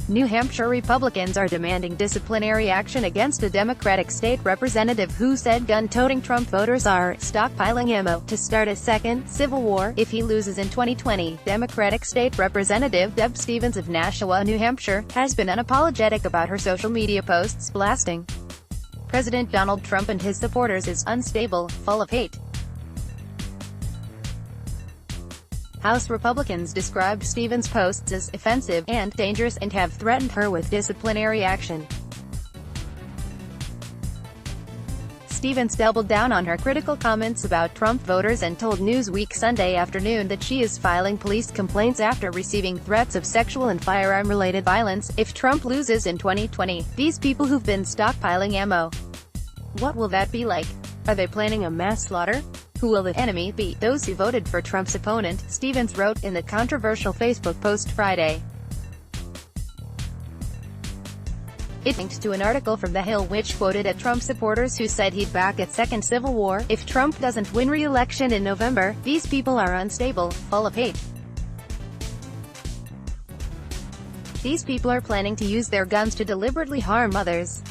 New Hampshire Republicans are demanding disciplinary action against a Democratic state representative who said gun-toting Trump voters are stockpiling ammo to start a second civil war if he loses in 2020. Democratic State Representative Deb Steven of Nashua, New Hampshire, has been unapologetic about her social media posts, blasting President Donald Trump and his supporters as unstable, full of hate. House Republicans described Stevens' posts as offensive and dangerous and have threatened her with disciplinary action. Stevens doubled down on her critical comments about Trump voters and told Newsweek Sunday afternoon that she is filing police complaints after receiving threats of sexual and firearm-related violence if Trump loses in 2020. These people who've been stockpiling ammo. What will that be like? Are they planning a mass slaughter? Who will the enemy be? Those who voted for Trump's opponent, Stevens wrote in the controversial Facebook post Friday. It linked to an article from The Hill which quoted at Trump supporters who said he'd back a second civil war if Trump doesn't win re-election in November. These people are unstable, full of hate. These people are planning to use their guns to deliberately harm others.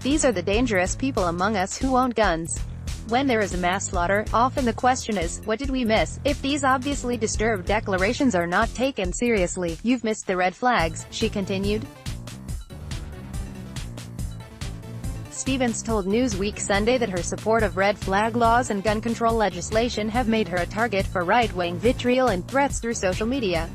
These are the dangerous people among us who own guns. When there is a mass slaughter, often the question is, what did we miss? If these obviously disturbed declarations are not taken seriously, you've missed the red flags, she continued. Stevens told Newsweek Sunday that her support of red flag laws and gun control legislation have made her a target for right-wing vitriol and threats through social media.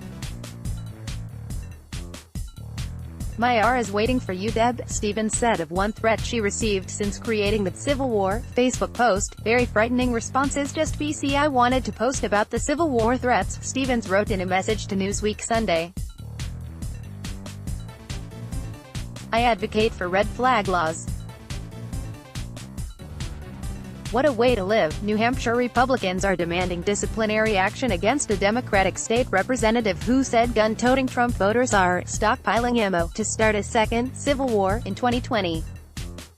"My R is waiting for you, Deb," Stevens said of one threat she received since creating the Civil War Facebook post. "Very frightening responses. Just BC, I wanted to post about the Civil War threats," Stevens wrote in a message to Newsweek Sunday. "I advocate for red flag laws. What a way to live." New Hampshire Republicans are demanding disciplinary action against a Democratic state representative who said gun-toting Trump voters are stockpiling ammo to start a second civil war in 2020.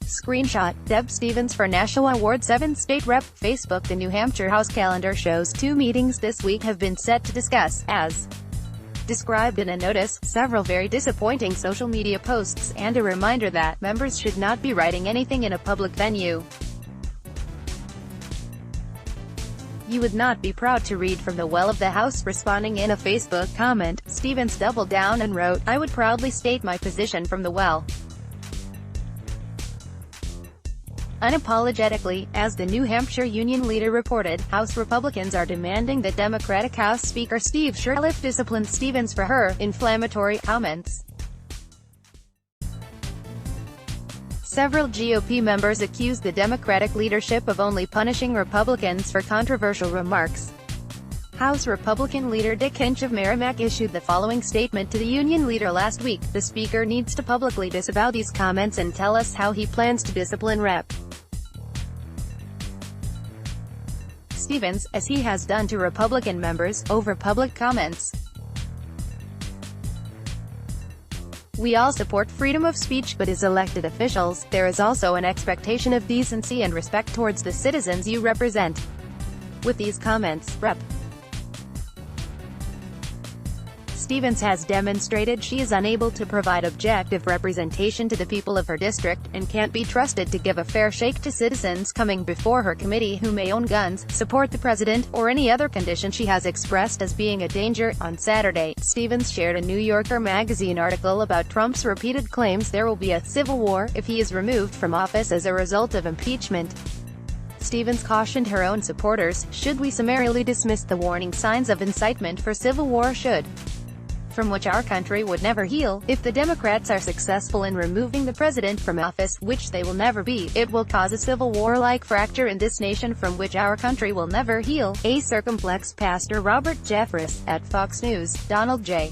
Screenshot: Deb Steven for Nashua Ward 7 State Rep. Facebook. The New Hampshire House calendar shows 2 meetings this week have been set to discuss, as described in a notice, several very disappointing social media posts, and a reminder that members should not be writing anything in a public venue. "You would not be proud to read from the well of the House." Responding in a Facebook comment, Stevens doubled down and wrote, "I would proudly state my position from the well. Unapologetically." As the New Hampshire Union leader reported, House Republicans are demanding that Democratic House Speaker Steve Sherliff discipline Stevens for her inflammatory comments. Several GOP members accused the Democratic leadership of only punishing Republicans for controversial remarks. House Republican leader Dick Hinch of Merrimack issued the following statement to the Union leader last week: "The Speaker needs to publicly disavow these comments and tell us how he plans to discipline Rep. Stevens, as he has done to Republican members, over public comments. We all support freedom of speech, but as elected officials, there is also an expectation of decency and respect towards the citizens you represent. With these comments, Rep. Stevens has demonstrated she is unable to provide objective representation to the people of her district, and can't be trusted to give a fair shake to citizens coming before her committee who may own guns, support the president, or any other condition she has expressed as being a danger." On Saturday, Stevens shared a New Yorker magazine article about Trump's repeated claims there will be a civil war if he is removed from office as a result of impeachment. Stevens cautioned her own supporters, "Should we summarily dismiss the warning signs of incitement for civil war from which our country would never heal. If the Democrats are successful in removing the president from office, which they will never be, it will cause a civil war-like fracture in this nation from which our country will never heal." A circumflex pastor Robert Jeffress, at Fox News, Donald J.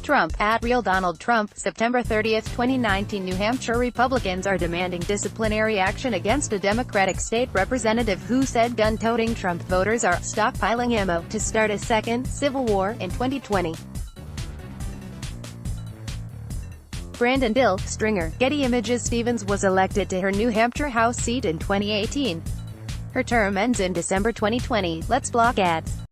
Trump, at Real Donald Trump, September 30, 2019. New Hampshire Republicans are demanding disciplinary action against a Democratic state representative who said gun-toting Trump voters are stockpiling ammo to start a second civil war in 2020. Brandon Bill Stringer, Getty Images. Stevens was elected to her New Hampshire House seat in 2018. Her term ends in December 2020. Let's block ads.